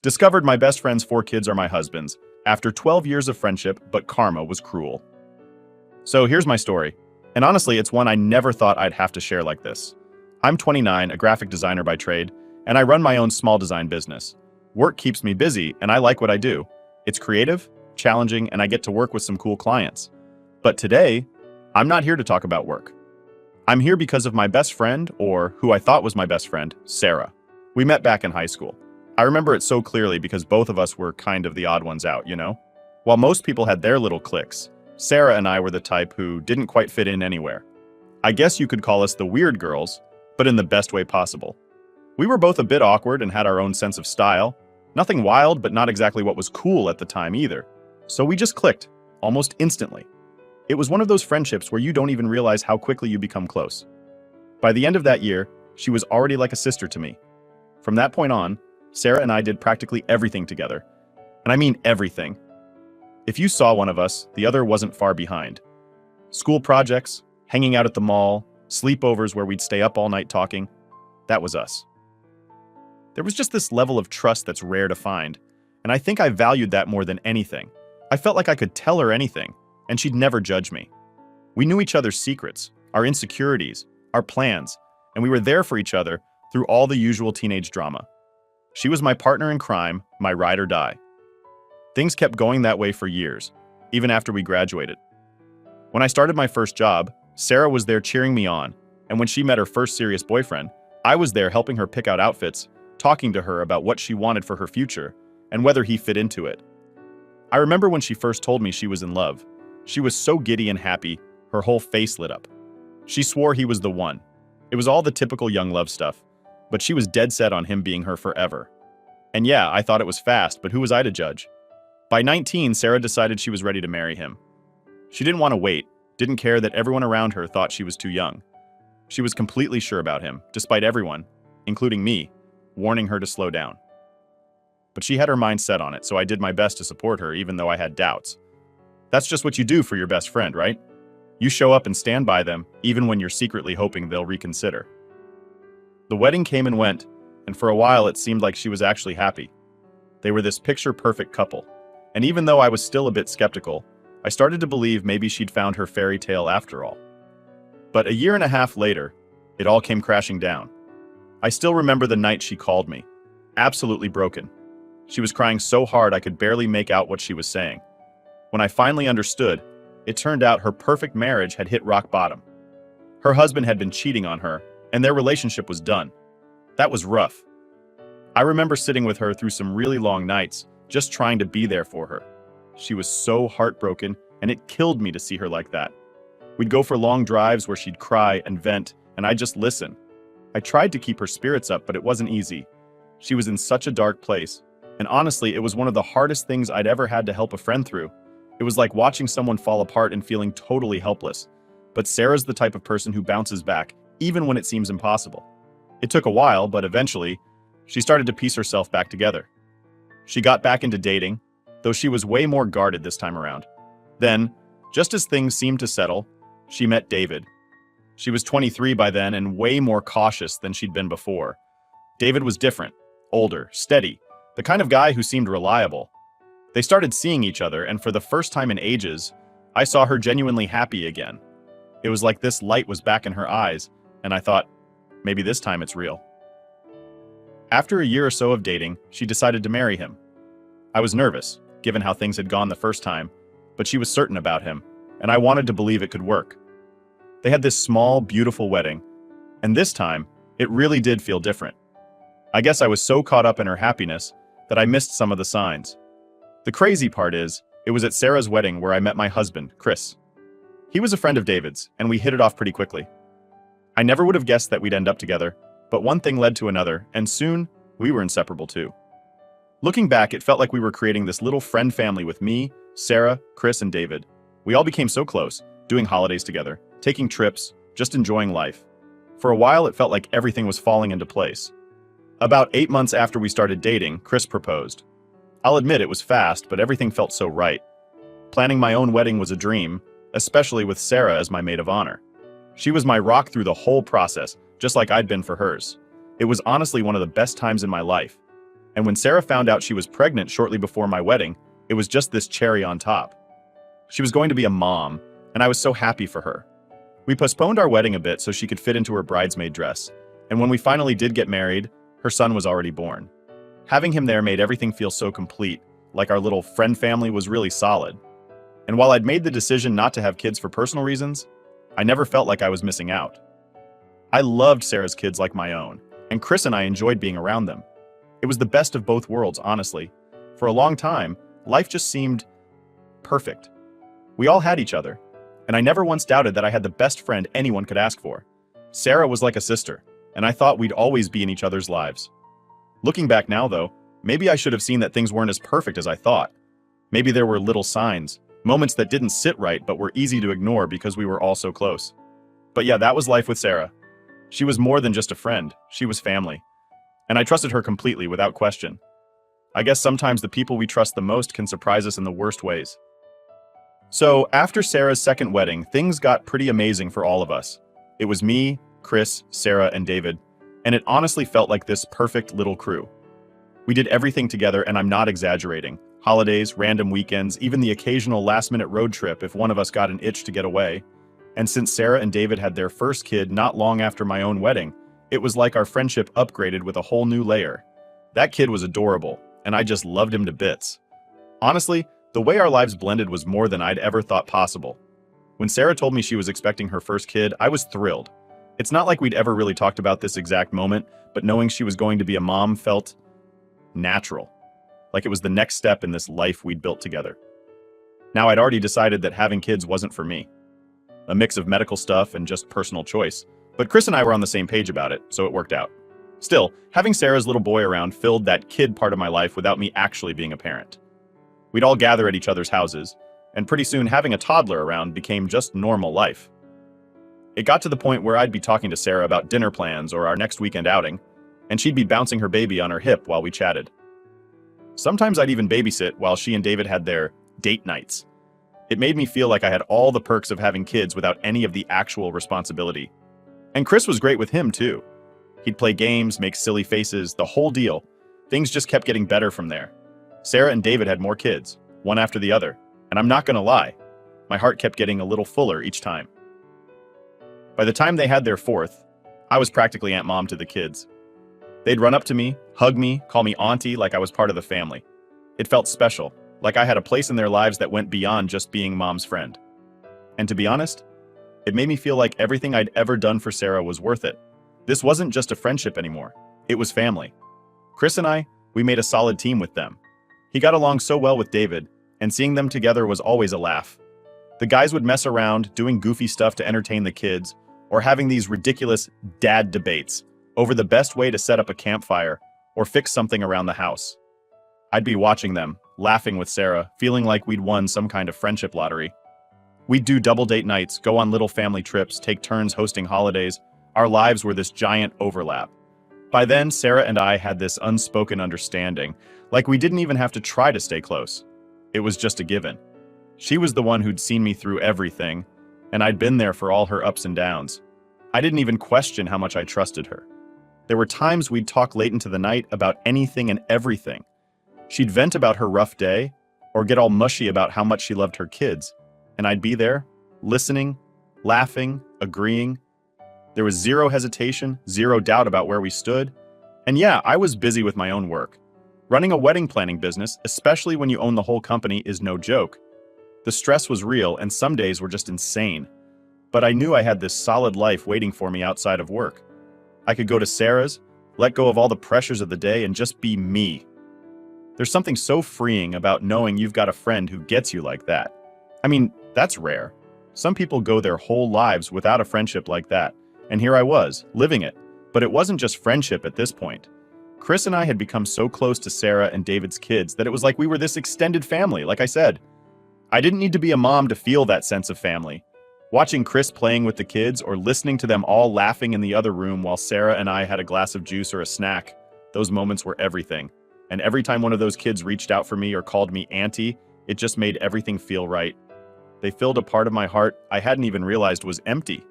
Discovered my best friend's 4 kids are my husband's after 12 years of friendship, but karma was cruel. So here's my story. And honestly, it's one I never thought I'd have to share like this. I'm 29, a graphic designer by trade, and I run my own small design business. Work keeps me busy, and I like what I do. It's creative, challenging, and I get to work with some cool clients. But today, I'm not here to talk about work. I'm here because of my best friend, or who I thought was my best friend, Sarah. We met back in high school. I remember it so clearly because both of us were kind of the odd ones out, you know? While most people had their little cliques, Sarah and I were the type who didn't quite fit in anywhere. I guess you could call us the weird girls, but in the best way possible. We were both a bit awkward and had our own sense of style. Nothing wild, but not exactly what was cool at the time either. So we just clicked, almost instantly. It was one of those friendships where you don't even realize how quickly you become close. By the end of that year, she was already like a sister to me. From that point on, Sarah and I did practically everything together. And I mean everything. If you saw one of us, the other wasn't far behind. School projects, hanging out at the mall, sleepovers where we'd stay up all night talking, that was us. There was just this level of trust that's rare to find, and I think I valued that more than anything. I felt like I could tell her anything, and she'd never judge me. We knew each other's secrets, our insecurities, our plans, and we were there for each other through all the usual teenage drama. She was my partner in crime, my ride or die. Things kept going that way for years, even after we graduated. When I started my first job, Sarah was there cheering me on, and when she met her first serious boyfriend, I was there helping her pick out outfits, talking to her about what she wanted for her future, and whether he fit into it. I remember when she first told me she was in love. She was so giddy and happy, her whole face lit up. She swore he was the one. It was all the typical young love stuff, but she was dead set on him being her forever. And yeah, I thought it was fast, but who was I to judge? By 19, Sarah decided she was ready to marry him. She didn't want to wait, didn't care that everyone around her thought she was too young. She was completely sure about him, despite everyone, including me, warning her to slow down. But she had her mind set on it, so I did my best to support her even though I had doubts. That's just what you do for your best friend, right? You show up and stand by them, even when you're secretly hoping they'll reconsider. The wedding came and went, and for a while it seemed like she was actually happy. They were this picture-perfect couple. And even though I was still a bit skeptical, I started to believe maybe she'd found her fairy tale after all. But a year and a half later, it all came crashing down. I still remember the night she called me, absolutely broken. She was crying so hard I could barely make out what she was saying. When I finally understood, it turned out her perfect marriage had hit rock bottom. Her husband had been cheating on her, and their relationship was done. That was rough. I remember sitting with her through some really long nights, just trying to be there for her. She was so heartbroken, and it killed me to see her like that. We'd go for long drives where she'd cry and vent, and I'd just listen. I tried to keep her spirits up, but it wasn't easy. She was in such a dark place, and honestly, it was one of the hardest things I'd ever had to help a friend through. It was like watching someone fall apart and feeling totally helpless. But Sarah's the type of person who bounces back, even when it seems impossible. It took a while, but eventually, she started to piece herself back together. She got back into dating, though she was way more guarded this time around. Then, just as things seemed to settle, she met David. She was 23 by then and way more cautious than she'd been before. David was different, older, steady, the kind of guy who seemed reliable. They started seeing each other, and for the first time in ages, I saw her genuinely happy again. It was like this light was back in her eyes, and I thought, maybe this time it's real. After a year or so of dating, she decided to marry him. I was nervous, given how things had gone the first time, but she was certain about him, and I wanted to believe it could work. They had this small, beautiful wedding, and this time, it really did feel different. I guess I was so caught up in her happiness that I missed some of the signs. The crazy part is, it was at Sarah's wedding where I met my husband, Chris. He was a friend of David's, and we hit it off pretty quickly. I never would have guessed that we'd end up together, but one thing led to another, and soon, we were inseparable too. Looking back, it felt like we were creating this little friend family with me, Sarah, Chris, and David. We all became so close, doing holidays together, taking trips, just enjoying life. For a while, it felt like everything was falling into place. About 8 months after we started dating, Chris proposed. I'll admit it was fast, but everything felt so right. Planning my own wedding was a dream, especially with Sarah as my maid of honor. She was my rock through the whole process, just like I'd been for hers. It was honestly one of the best times in my life. And when Sarah found out she was pregnant shortly before my wedding, it was just this cherry on top. She was going to be a mom, and I was so happy for her. We postponed our wedding a bit so she could fit into her bridesmaid dress, and when we finally did get married, her son was already born. Having him there made everything feel so complete, like our little friend family was really solid. And while I'd made the decision not to have kids for personal reasons, I never felt like I was missing out. I loved Sarah's kids like my own, and Chris and I enjoyed being around them. It was the best of both worlds, honestly. For a long time, life just seemed perfect. We all had each other, and I never once doubted that I had the best friend anyone could ask for. Sarah was like a sister, and I thought we'd always be in each other's lives. Looking back now, though, maybe I should have seen that things weren't as perfect as I thought. Maybe there were little signs, moments that didn't sit right but were easy to ignore because we were all so close. But yeah, that was life with Sarah. She was more than just a friend, she was family. And I trusted her completely without question. I guess sometimes the people we trust the most can surprise us in the worst ways. So, after Sarah's second wedding, things got pretty amazing for all of us. It was me, Chris, Sarah, and David, and it honestly felt like this perfect little crew. We did everything together, and I'm not exaggerating. Holidays, random weekends, even the occasional last-minute road trip if one of us got an itch to get away. And since Sarah and David had their first kid not long after my own wedding, it was like our friendship upgraded with a whole new layer. That kid was adorable, and I just loved him to bits. Honestly, the way our lives blended was more than I'd ever thought possible. When Sarah told me she was expecting her first kid, I was thrilled. It's not like we'd ever really talked about this exact moment, but knowing she was going to be a mom felt natural. Like it was the next step in this life we'd built together. Now, I'd already decided that having kids wasn't for me. A mix of medical stuff and just personal choice. But Chris and I were on the same page about it, so it worked out. Still, having Sarah's little boy around filled that kid part of my life without me actually being a parent. We'd all gather at each other's houses, and pretty soon having a toddler around became just normal life. It got to the point where I'd be talking to Sarah about dinner plans or our next weekend outing, and she'd be bouncing her baby on her hip while we chatted. Sometimes I'd even babysit while she and David had their date nights. It made me feel like I had all the perks of having kids without any of the actual responsibility. And Chris was great with him, too. He'd play games, make silly faces, the whole deal. Things just kept getting better from there. Sarah and David had more kids, one after the other, and I'm not gonna lie, my heart kept getting a little fuller each time. By the time they had their fourth, I was practically Aunt Mom to the kids. They'd run up to me, hug me, call me auntie like I was part of the family. It felt special, like I had a place in their lives that went beyond just being Mom's friend. And to be honest, it made me feel like everything I'd ever done for Sarah was worth it. This wasn't just a friendship anymore, it was family. Chris and I, we made a solid team with them. He got along so well with David, and seeing them together was always a laugh. The guys would mess around, doing goofy stuff to entertain the kids, or having these ridiculous dad debates over the best way to set up a campfire or fix something around the house. I'd be watching them, laughing with Sarah, feeling like we'd won some kind of friendship lottery. We'd do double date nights, go on little family trips, take turns hosting holidays. Our lives were this giant overlap. By then, Sarah and I had this unspoken understanding, like we didn't even have to try to stay close. It was just a given. She was the one who'd seen me through everything, and I'd been there for all her ups and downs. I didn't even question how much I trusted her. There were times we'd talk late into the night about anything and everything. She'd vent about her rough day, or get all mushy about how much she loved her kids, and I'd be there, listening, laughing, agreeing. There was zero hesitation, zero doubt about where we stood. And yeah, I was busy with my own work. Running a wedding planning business, especially when you own the whole company, is no joke. The stress was real, and some days were just insane. But I knew I had this solid life waiting for me outside of work. I could go to Sarah's, let go of all the pressures of the day, and just be me. There's something so freeing about knowing you've got a friend who gets you like that. I mean, that's rare. Some people go their whole lives without a friendship like that. And here I was, living it. But it wasn't just friendship at this point. Chris and I had become so close to Sarah and David's kids that it was like we were this extended family, like I said. I didn't need to be a mom to feel that sense of family. Watching Chris playing with the kids or listening to them all laughing in the other room while Sarah and I had a glass of juice or a snack, those moments were everything. And every time one of those kids reached out for me or called me auntie, it just made everything feel right. They filled a part of my heart I hadn't even realized was empty.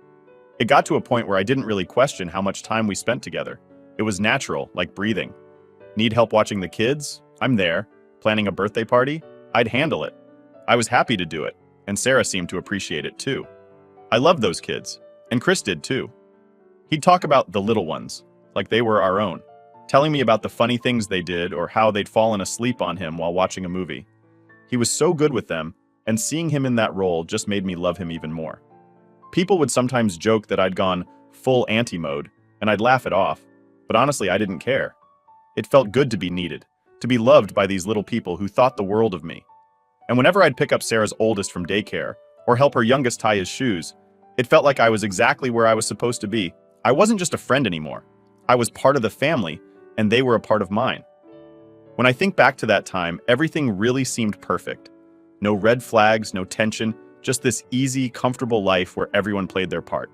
It got to a point where I didn't really question how much time we spent together. It was natural, like breathing. Need help watching the kids? I'm there. Planning a birthday party? I'd handle it. I was happy to do it, and Sarah seemed to appreciate it too. I loved those kids, and Chris did too. He'd talk about the little ones, like they were our own, telling me about the funny things they did or how they'd fallen asleep on him while watching a movie. He was so good with them, and seeing him in that role just made me love him even more. People would sometimes joke that I'd gone full auntie mode, and I'd laugh it off, but honestly, I didn't care. It felt good to be needed, to be loved by these little people who thought the world of me. And whenever I'd pick up Sarah's oldest from daycare, or help her youngest tie his shoes, it felt like I was exactly where I was supposed to be. I wasn't just a friend anymore. I was part of the family, and they were a part of mine. When I think back to that time, everything really seemed perfect. No red flags, no tension, just this easy, comfortable life where everyone played their part.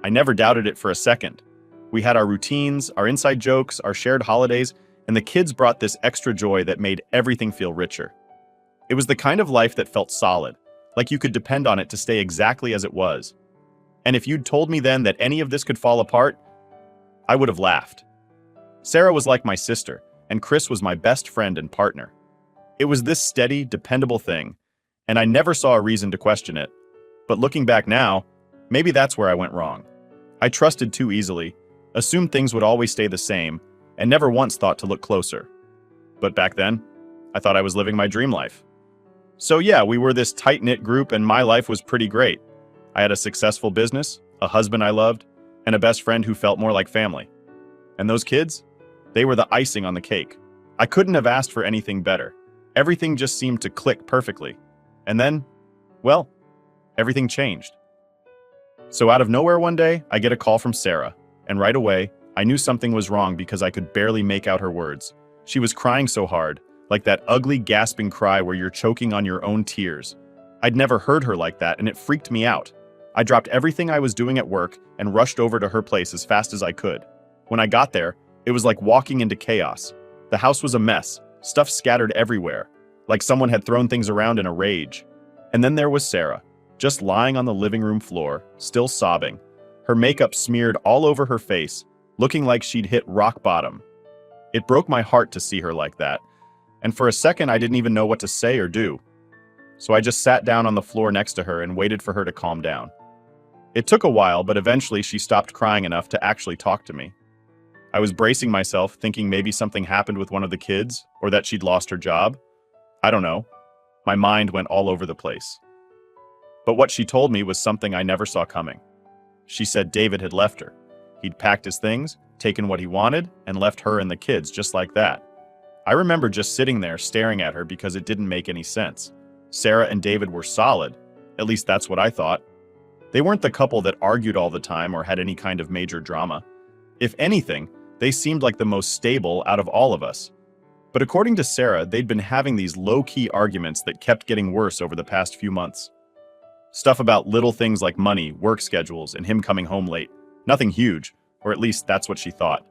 I never doubted it for a second. We had our routines, our inside jokes, our shared holidays, and the kids brought this extra joy that made everything feel richer. It was the kind of life that felt solid, like you could depend on it to stay exactly as it was. And if you'd told me then that any of this could fall apart, I would have laughed. Sarah was like my sister, and Chris was my best friend and partner. It was this steady, dependable thing, and I never saw a reason to question it. But looking back now, maybe that's where I went wrong. I trusted too easily, assumed things would always stay the same, and never once thought to look closer. But back then, I thought I was living my dream life. So yeah, we were this tight-knit group and my life was pretty great. I had a successful business, a husband I loved, and a best friend who felt more like family. And those kids? They were the icing on the cake. I couldn't have asked for anything better. Everything just seemed to click perfectly. And then, well, everything changed. So out of nowhere one day, I get a call from Sarah, and right away, I knew something was wrong because I could barely make out her words. She was crying so hard, like that ugly gasping cry where you're choking on your own tears. I'd never heard her like that, and it freaked me out. I dropped everything I was doing at work and rushed over to her place as fast as I could. When I got there, it was like walking into chaos. The house was a mess, stuff scattered everywhere, like someone had thrown things around in a rage. And then there was Sarah, just lying on the living room floor, still sobbing, her makeup smeared all over her face, looking like she'd hit rock bottom. It broke my heart to see her like that, and for a second I didn't even know what to say or do. So I just sat down on the floor next to her and waited for her to calm down. It took a while, but eventually she stopped crying enough to actually talk to me. I was bracing myself, thinking maybe something happened with one of the kids, or that she'd lost her job. I don't know. My mind went all over the place. But what she told me was something I never saw coming. She said David had left her. He'd packed his things, taken what he wanted, and left her and the kids just like that. I remember just sitting there staring at her because it didn't make any sense. Sarah and David were solid. At least that's what I thought. They weren't the couple that argued all the time or had any kind of major drama. If anything, they seemed like the most stable out of all of us. But according to Sarah, they'd been having these low-key arguments that kept getting worse over the past few months. Stuff about little things like money, work schedules, and him coming home late. Nothing huge, or at least that's what she thought.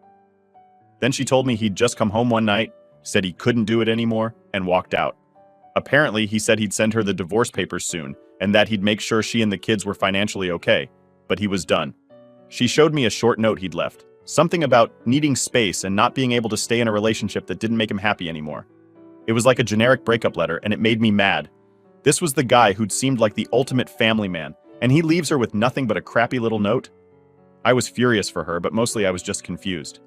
Then she told me he'd just come home one night, said he couldn't do it anymore, and walked out. Apparently, he said he'd send her the divorce papers soon, and that he'd make sure she and the kids were financially okay, but he was done. She showed me a short note he'd left, something about needing space and not being able to stay in a relationship that didn't make him happy anymore. It was like a generic breakup letter, and it made me mad. This was the guy who'd seemed like the ultimate family man, and he leaves her with nothing but a crappy little note? I was furious for her, but mostly I was just confused.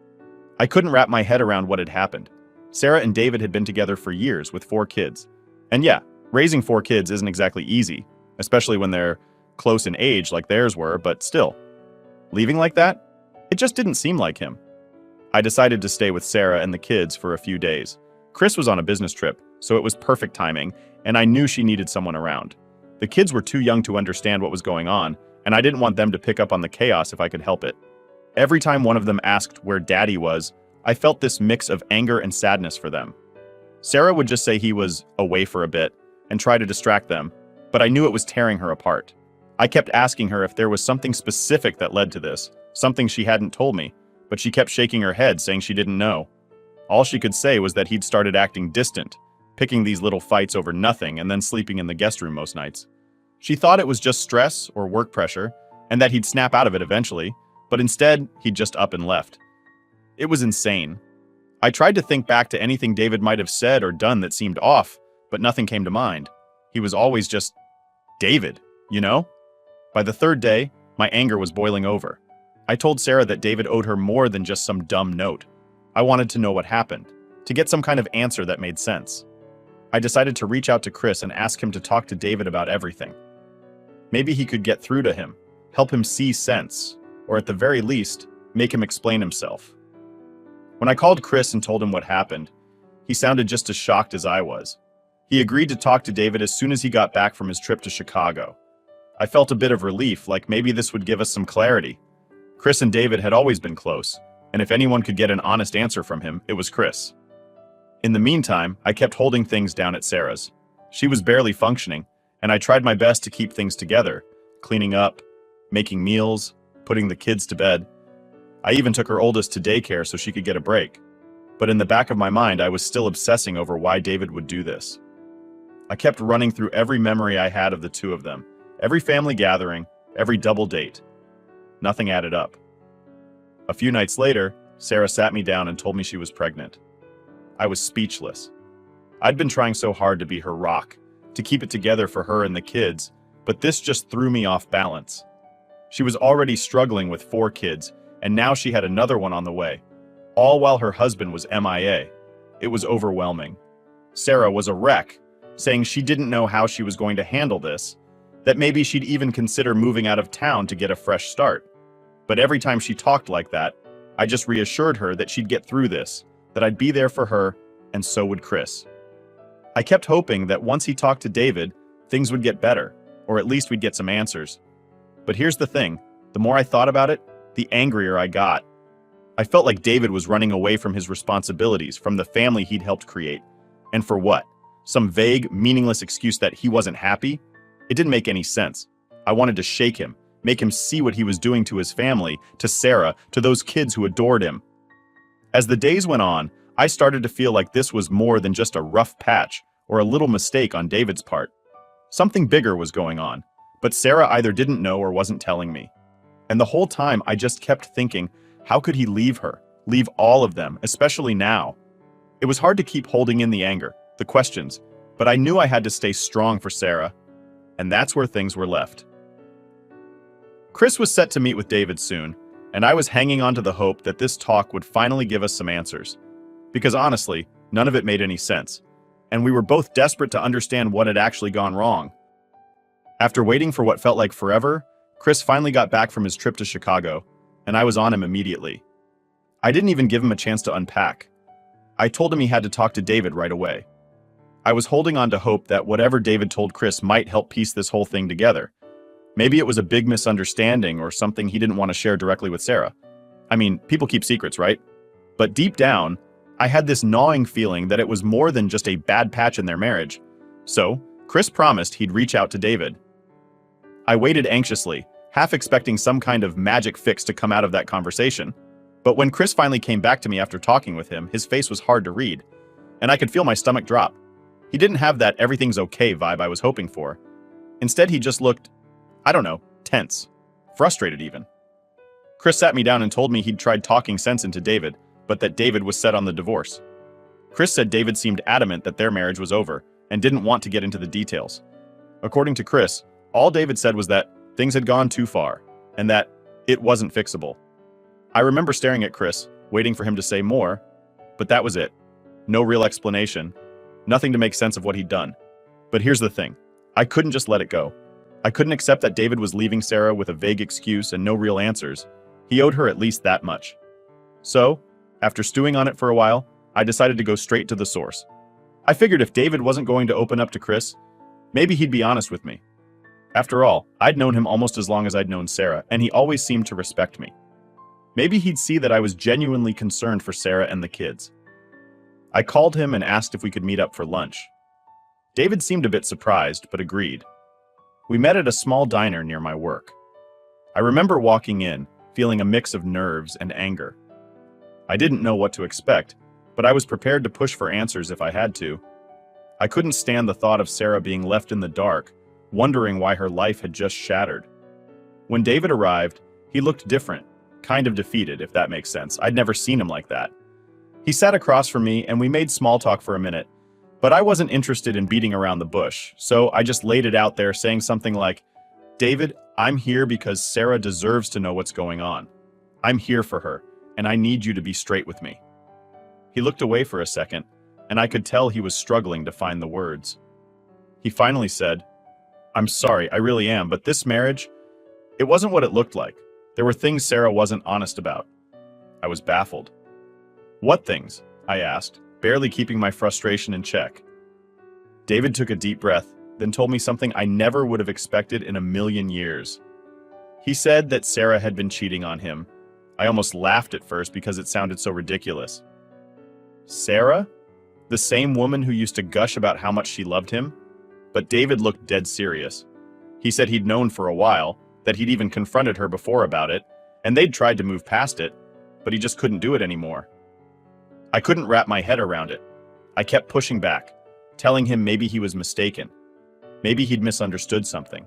I couldn't wrap my head around what had happened. Sarah and David had been together for years with 4 kids. And yeah, raising 4 kids isn't exactly easy, especially when they're close in age like theirs were, but still. Leaving like that? It just didn't seem like him. I decided to stay with Sarah and the kids for a few days. Chris was on a business trip, so it was perfect timing, and I knew she needed someone around. The kids were too young to understand what was going on, and I didn't want them to pick up on the chaos if I could help it. Every time one of them asked where Daddy was, I felt this mix of anger and sadness for them. Sarah would just say he was away for a bit and try to distract them, but I knew it was tearing her apart. I kept asking her if there was something specific that led to this, something she hadn't told me, but she kept shaking her head saying she didn't know. All she could say was that he'd started acting distant, picking these little fights over nothing and then sleeping in the guest room most nights. She thought it was just stress or work pressure, and that he'd snap out of it eventually, but instead, he'd just up and left. It was insane. I tried to think back to anything David might have said or done that seemed off, but nothing came to mind. He was always just David, you know? By the third day, my anger was boiling over. I told Sarah that David owed her more than just some dumb note. I wanted to know what happened, to get some kind of answer that made sense. I decided to reach out to Chris and ask him to talk to David about everything. Maybe he could get through to him, help him see sense, or at the very least, make him explain himself. When I called Chris and told him what happened, he sounded just as shocked as I was. He agreed to talk to David as soon as he got back from his trip to Chicago. I felt a bit of relief, like maybe this would give us some clarity. Chris and David had always been close, and if anyone could get an honest answer from him, it was Chris. In the meantime, I kept holding things down at Sarah's. She was barely functioning, and I tried my best to keep things together, cleaning up, making meals, putting the kids to bed. I even took her oldest to daycare so she could get a break. But in the back of my mind, I was still obsessing over why David would do this. I kept running through every memory I had of the two of them, every family gathering, every double date. Nothing added up. A few nights later, Sarah sat me down and told me she was pregnant. I was speechless. I'd been trying so hard to be her rock, to keep it together for her and the kids, but this just threw me off balance. She was already struggling with 4 kids, and now she had another one on the way, all while her husband was MIA. It was overwhelming. Sarah was a wreck, saying she didn't know how she was going to handle this, that maybe she'd even consider moving out of town to get a fresh start. But every time she talked like that, I just reassured her that she'd get through this, that I'd be there for her, and so would Chris. I kept hoping that once he talked to David, things would get better, or at least we'd get some answers. But here's the thing, the more I thought about it, the angrier I got. I felt like David was running away from his responsibilities, from the family he'd helped create. And for what? Some vague, meaningless excuse that he wasn't happy? It didn't make any sense. I wanted to shake him, make him see what he was doing to his family, to Sarah, to those kids who adored him. As the days went on, I started to feel like this was more than just a rough patch or a little mistake on David's part. Something bigger was going on, but Sarah either didn't know or wasn't telling me. And the whole time I just kept thinking, how could he leave her, leave all of them, especially now? It was hard to keep holding in the anger, the questions, but I knew I had to stay strong for Sarah, and that's where things were left. Chris was set to meet with David soon, and I was hanging on to the hope that this talk would finally give us some answers. Because honestly, none of it made any sense, and we were both desperate to understand what had actually gone wrong. After waiting for what felt like forever, Chris finally got back from his trip to Chicago, and I was on him immediately. I didn't even give him a chance to unpack. I told him he had to talk to David right away. I was holding on to hope that whatever David told Chris might help piece this whole thing together. Maybe it was a big misunderstanding or something he didn't want to share directly with Sarah. I mean, people keep secrets, right? But deep down, I had this gnawing feeling that it was more than just a bad patch in their marriage. So, Chris promised he'd reach out to David. I waited anxiously, half expecting some kind of magic fix to come out of that conversation. But when Chris finally came back to me after talking with him, his face was hard to read, and I could feel my stomach drop. He didn't have that everything's okay vibe I was hoping for. Instead, he just looked, I don't know, tense, frustrated even. Chris sat me down and told me he'd tried talking sense into David, but that David was set on the divorce. Chris said David seemed adamant that their marriage was over and didn't want to get into the details. According to Chris, all David said was that things had gone too far and that it wasn't fixable. I remember staring at Chris, waiting for him to say more, but that was it. No real explanation, nothing to make sense of what he'd done. But here's the thing, I couldn't just let it go. I couldn't accept that David was leaving Sarah with a vague excuse and no real answers. He owed her at least that much. So, after stewing on it for a while, I decided to go straight to the source. I figured if David wasn't going to open up to Chris, maybe he'd be honest with me. After all, I'd known him almost as long as I'd known Sarah, and he always seemed to respect me. Maybe he'd see that I was genuinely concerned for Sarah and the kids. I called him and asked if we could meet up for lunch. David seemed a bit surprised, but agreed. We met at a small diner near my work. I remember walking in, feeling a mix of nerves and anger. I didn't know what to expect, but I was prepared to push for answers if I had to. I couldn't stand the thought of Sarah being left in the dark, wondering why her life had just shattered. When David arrived, he looked different, kind of defeated, if that makes sense. I'd never seen him like that. He sat across from me and we made small talk for a minute, but I wasn't interested in beating around the bush, so I just laid it out there saying something like, "David, I'm here because Sarah deserves to know what's going on. I'm here for her, and I need you to be straight with me." He looked away for a second, and I could tell he was struggling to find the words. He finally said, "I'm sorry, I really am, but this marriage, it wasn't what it looked like. There were things Sarah wasn't honest about." I was baffled. "What things?" I asked, barely keeping my frustration in check. David took a deep breath, then told me something I never would have expected in a million years. He said that Sarah had been cheating on him. I almost laughed at first because it sounded so ridiculous. Sarah? The same woman who used to gush about how much she loved him? But David looked dead serious. He said he'd known for a while, that he'd even confronted her before about it, and they'd tried to move past it, but he just couldn't do it anymore. I couldn't wrap my head around it. I kept pushing back, telling him maybe he was mistaken. Maybe he'd misunderstood something.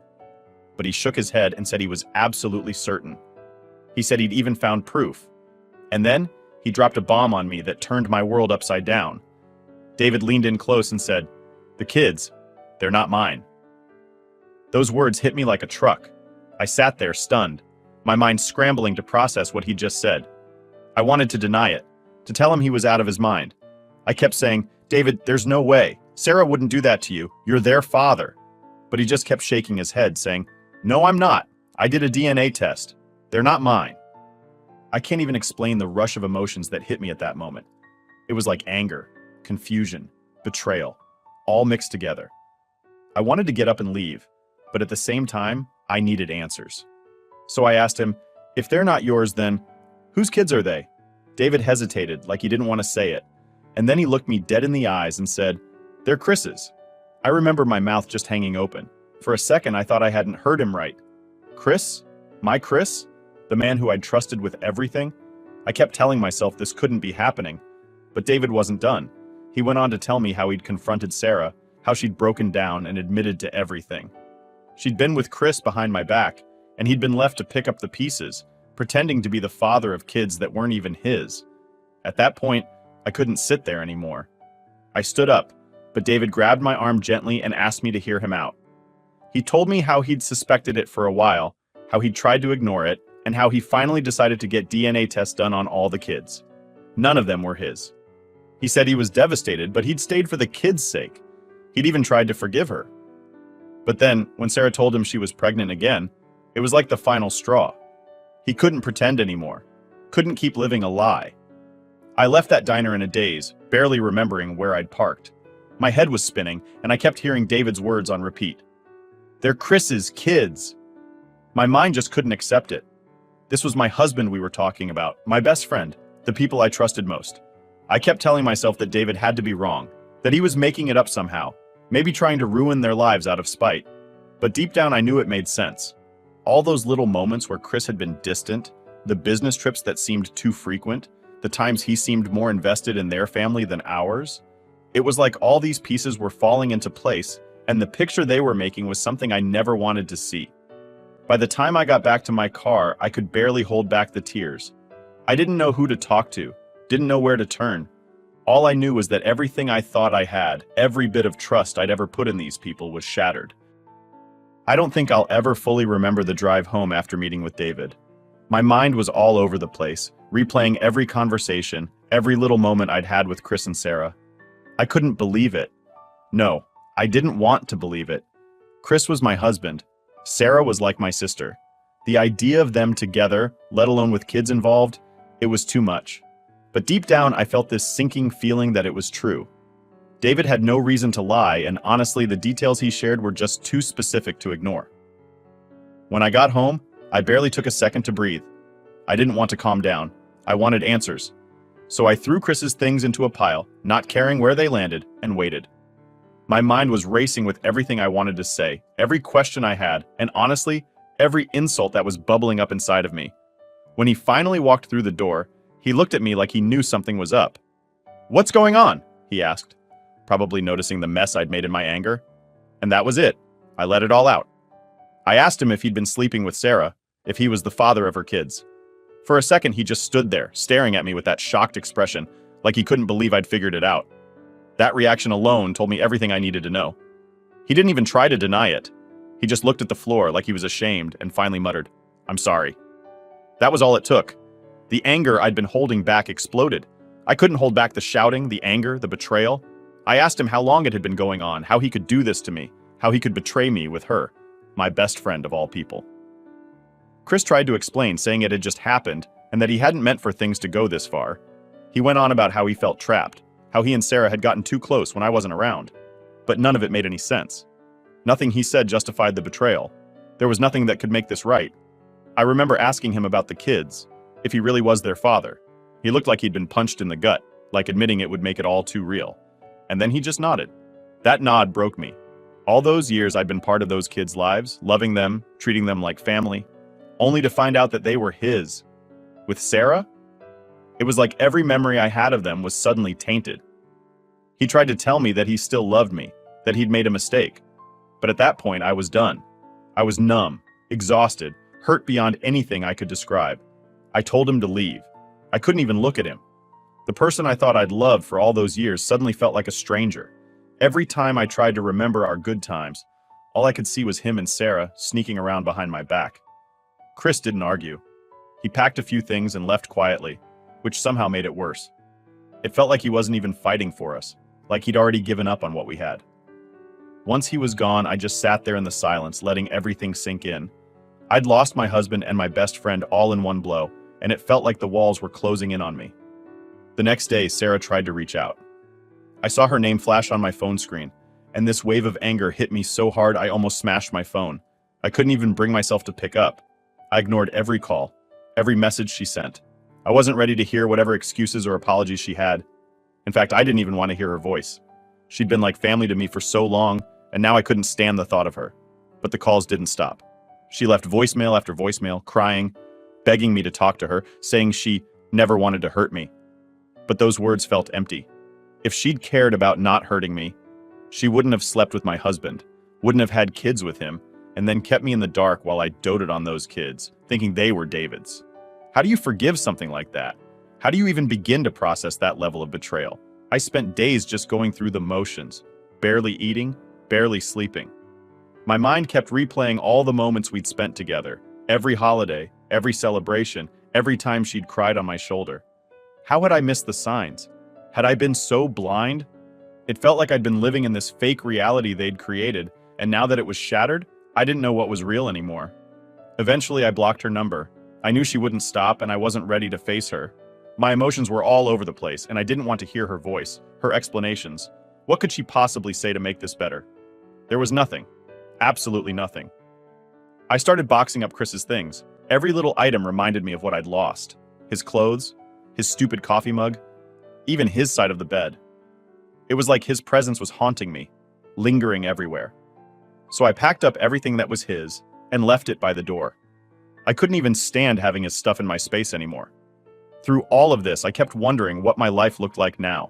But he shook his head and said he was absolutely certain. He said he'd even found proof. And then he dropped a bomb on me that turned my world upside down. David leaned in close and said, "The kids, they're not mine." Those words hit me like a truck. I sat there stunned, my mind scrambling to process what he'd just said. I wanted to deny it, to tell him he was out of his mind. I kept saying, "David, there's no way. Sarah wouldn't do that to you. You're their father." But he just kept shaking his head, saying, "No, I'm not. I did a DNA test. They're not mine." I can't even explain the rush of emotions that hit me at that moment. It was like anger, confusion, betrayal, all mixed together. I wanted to get up and leave, but at the same time, I needed answers. So I asked him, "If they're not yours, then whose kids are they?" David hesitated, like he didn't want to say it, and then he looked me dead in the eyes and said, "They're Chris's." I remember my mouth just hanging open. For a second, I thought I hadn't heard him right. Chris? My Chris? The man who I'd trusted with everything? I kept telling myself this couldn't be happening. But David wasn't done. He went on to tell me how he'd confronted Sarah, how she'd broken down and admitted to everything. She'd been with Chris behind my back, and he'd been left to pick up the pieces, pretending to be the father of kids that weren't even his. At that point, I couldn't sit there anymore. I stood up, but David grabbed my arm gently and asked me to hear him out. He told me how he'd suspected it for a while, how he'd tried to ignore it, and how he finally decided to get DNA tests done on all the kids. None of them were his. He said he was devastated, but he'd stayed for the kids' sake. He'd even tried to forgive her. But then, when Sarah told him she was pregnant again, it was like the final straw. He couldn't pretend anymore, couldn't keep living a lie. I left that diner in a daze, barely remembering where I'd parked. My head was spinning, and I kept hearing David's words on repeat. "They're Chris's kids." My mind just couldn't accept it. This was my husband we were talking about, my best friend, the people I trusted most. I kept telling myself that David had to be wrong, that he was making it up somehow, maybe trying to ruin their lives out of spite. But deep down I knew it made sense. All those little moments where Chris had been distant, the business trips that seemed too frequent, the times he seemed more invested in their family than ours. It was like all these pieces were falling into place, and the picture they were making was something I never wanted to see. By the time I got back to my car, I could barely hold back the tears. I didn't know who to talk to, didn't know where to turn. All I knew was that everything I thought I had, every bit of trust I'd ever put in these people, was shattered. I don't think I'll ever fully remember the drive home after meeting with David. My mind was all over the place, replaying every conversation, every little moment I'd had with Chris and Sarah. I couldn't believe it. No, I didn't want to believe it. Chris was my husband. Sarah was like my sister. The idea of them together, let alone with kids involved, it was too much. But deep down, I felt this sinking feeling that it was true. David had no reason to lie, and honestly, the details he shared were just too specific to ignore. When I got home, I barely took a second to breathe. I didn't want to calm down. I wanted answers. So I threw Chris's things into a pile, not caring where they landed, and waited. My mind was racing with everything I wanted to say, every question I had, and honestly, every insult that was bubbling up inside of me. When he finally walked through the door, he looked at me like he knew something was up. "What's going on?" he asked, probably noticing the mess I'd made in my anger. And that was it. I let it all out. I asked him if he'd been sleeping with Sarah, if he was the father of her kids. For a second, he just stood there, staring at me with that shocked expression, like he couldn't believe I'd figured it out. That reaction alone told me everything I needed to know. He didn't even try to deny it. He just looked at the floor like he was ashamed and finally muttered, "I'm sorry." That was all it took. The anger I'd been holding back exploded. I couldn't hold back the shouting, the anger, the betrayal. I asked him how long it had been going on, how he could do this to me, how he could betray me with her, my best friend of all people. Chris tried to explain, saying it had just happened and that he hadn't meant for things to go this far. He went on about how he felt trapped, how he and Sarah had gotten too close when I wasn't around. But none of it made any sense. Nothing he said justified the betrayal. There was nothing that could make this right. I remember asking him about the kids, if he really was their father. He looked like he'd been punched in the gut, like admitting it would make it all too real. And then he just nodded. That nod broke me. All those years I'd been part of those kids' lives, loving them, treating them like family, only to find out that they were his. With Sarah? It was like every memory I had of them was suddenly tainted. He tried to tell me that he still loved me, that he'd made a mistake. But at that point, I was done. I was numb, exhausted, hurt beyond anything I could describe. I told him to leave. I couldn't even look at him. The person I thought I'd loved for all those years suddenly felt like a stranger. Every time I tried to remember our good times, all I could see was him and Sarah sneaking around behind my back. Chris didn't argue. He packed a few things and left quietly, which somehow made it worse. It felt like he wasn't even fighting for us, like he'd already given up on what we had. Once he was gone, I just sat there in the silence, letting everything sink in. I'd lost my husband and my best friend all in one blow, and it felt like the walls were closing in on me. The next day, Sarah tried to reach out. I saw her name flash on my phone screen, and this wave of anger hit me so hard I almost smashed my phone. I couldn't even bring myself to pick up. I ignored every call, every message she sent. I wasn't ready to hear whatever excuses or apologies she had. In fact, I didn't even want to hear her voice. She'd been like family to me for so long, and now I couldn't stand the thought of her. But the calls didn't stop. She left voicemail after voicemail, crying, begging me to talk to her, saying she never wanted to hurt me. But those words felt empty. If she'd cared about not hurting me, she wouldn't have slept with my husband, wouldn't have had kids with him, and then kept me in the dark while I doted on those kids, thinking they were David's. How do you forgive something like that? How do you even begin to process that level of betrayal? I spent days just going through the motions, barely eating, barely sleeping. My mind kept replaying all the moments we'd spent together, every holiday, every celebration, every time she'd cried on my shoulder. How had I missed the signs? Had I been so blind? It felt like I'd been living in this fake reality they'd created, and now that it was shattered, I didn't know what was real anymore. Eventually, I blocked her number. I knew she wouldn't stop, and I wasn't ready to face her. My emotions were all over the place, and I didn't want to hear her voice, her explanations. What could she possibly say to make this better? There was nothing. Absolutely nothing. I started boxing up Chris's things. Every little item reminded me of what I'd lost. His clothes, his stupid coffee mug, even his side of the bed. It was like his presence was haunting me, lingering everywhere. So I packed up everything that was his and left it by the door. I couldn't even stand having his stuff in my space anymore. Through all of this, I kept wondering what my life looked like now.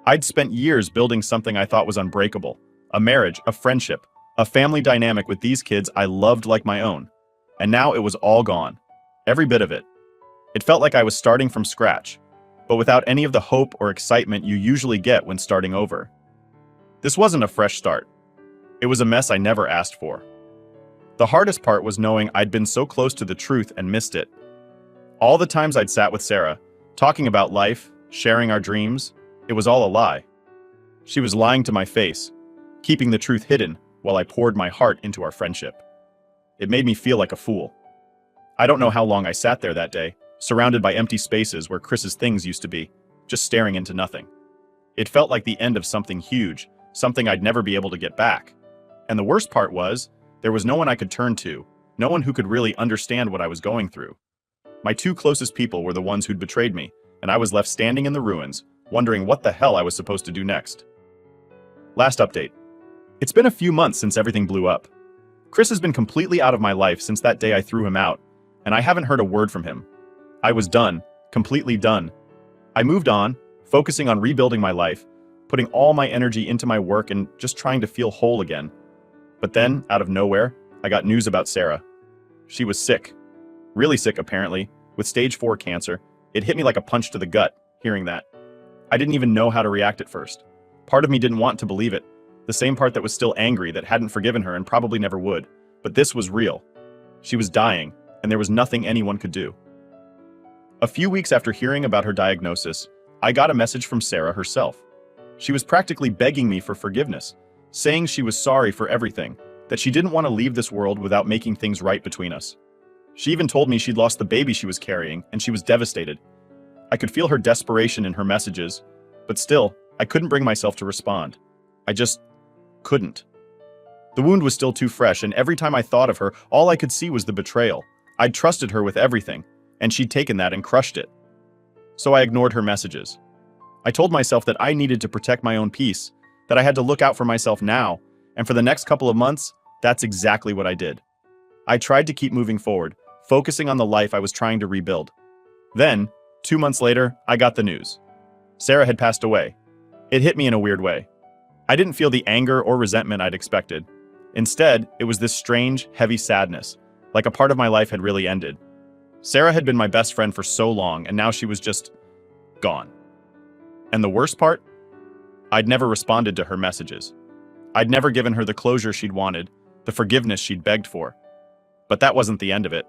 I'd spent years building something I thought was unbreakable. A marriage, a friendship, a family dynamic with these kids I loved like my own. And now it was all gone. Every bit of it. It felt like I was starting from scratch, but without any of the hope or excitement you usually get when starting over. This wasn't a fresh start. It was a mess I never asked for. The hardest part was knowing I'd been so close to the truth and missed it. All the times I'd sat with Sarah, talking about life, sharing our dreams, it was all a lie. She was lying to my face, keeping the truth hidden while I poured my heart into our friendship. It made me feel like a fool. I don't know how long I sat there that day, surrounded by empty spaces where Chris's things used to be, just staring into nothing. It felt like the end of something huge, something I'd never be able to get back. And the worst part was, there was no one I could turn to, no one who could really understand what I was going through. My two closest people were the ones who'd betrayed me, and I was left standing in the ruins, wondering what the hell I was supposed to do next. Last update. It's been a few months since everything blew up. Chris has been completely out of my life since that day I threw him out, and I haven't heard a word from him. I was done, completely done. I moved on, focusing on rebuilding my life, putting all my energy into my work and just trying to feel whole again. But then, out of nowhere, I got news about Sarah. She was sick. Really sick, apparently, with stage 4 cancer. It hit me like a punch to the gut, hearing that. I didn't even know how to react at first. Part of me didn't want to believe it, the same part that was still angry that hadn't forgiven her and probably never would. But this was real. She was dying, and there was nothing anyone could do. A few weeks after hearing about her diagnosis, I got a message from Sarah herself. She was practically begging me for forgiveness, saying she was sorry for everything, that she didn't want to leave this world without making things right between us. She even told me she'd lost the baby she was carrying, and she was devastated. I could feel her desperation in her messages, but still, I couldn't bring myself to respond. I just couldn't. The wound was still too fresh, and every time I thought of her, all I could see was the betrayal. I'd trusted her with everything, and she'd taken that and crushed it. So I ignored her messages. I told myself that I needed to protect my own peace, that I had to look out for myself now, and for the next couple of months, that's exactly what I did. I tried to keep moving forward, focusing on the life I was trying to rebuild. Then, 2 months later, I got the news. Sarah had passed away. It hit me in a weird way. I didn't feel the anger or resentment I'd expected. Instead, it was this strange, heavy sadness, like a part of my life had really ended. Sarah had been my best friend for so long, and now she was just gone. And the worst part? I'd never responded to her messages. I'd never given her the closure she'd wanted, the forgiveness she'd begged for. But that wasn't the end of it.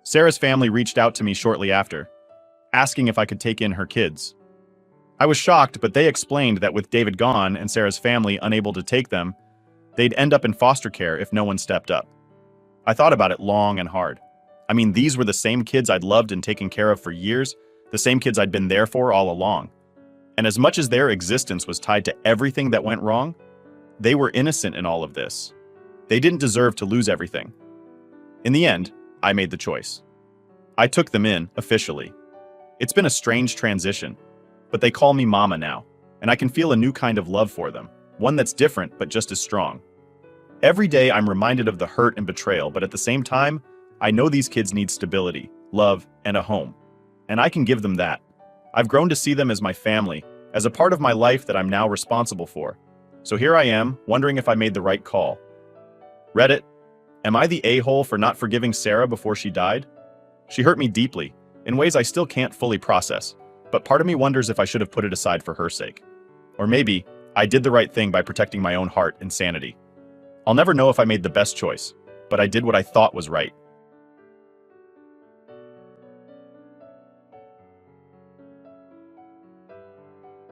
Sarah's family reached out to me shortly after, asking if I could take in her kids. I was shocked, but they explained that with David gone and Sarah's family unable to take them, they'd end up in foster care if no one stepped up. I thought about it long and hard. I mean, these were the same kids I'd loved and taken care of for years, the same kids I'd been there for all along. And as much as their existence was tied to everything that went wrong, they were innocent in all of this. They didn't deserve to lose everything. In the end, I made the choice. I took them in, officially. It's been a strange transition, but they call me Mama now, and I can feel a new kind of love for them, one that's different but just as strong. Every day I'm reminded of the hurt and betrayal, but at the same time, I know these kids need stability, love, and a home. And I can give them that. I've grown to see them as my family, as a part of my life that I'm now responsible for. So here I am, wondering if I made the right call. Reddit, am I the a-hole for not forgiving Sarah before she died? She hurt me deeply, in ways I still can't fully process, but part of me wonders if I should have put it aside for her sake. Or maybe I did the right thing by protecting my own heart and sanity. I'll never know if I made the best choice, but I did what I thought was right.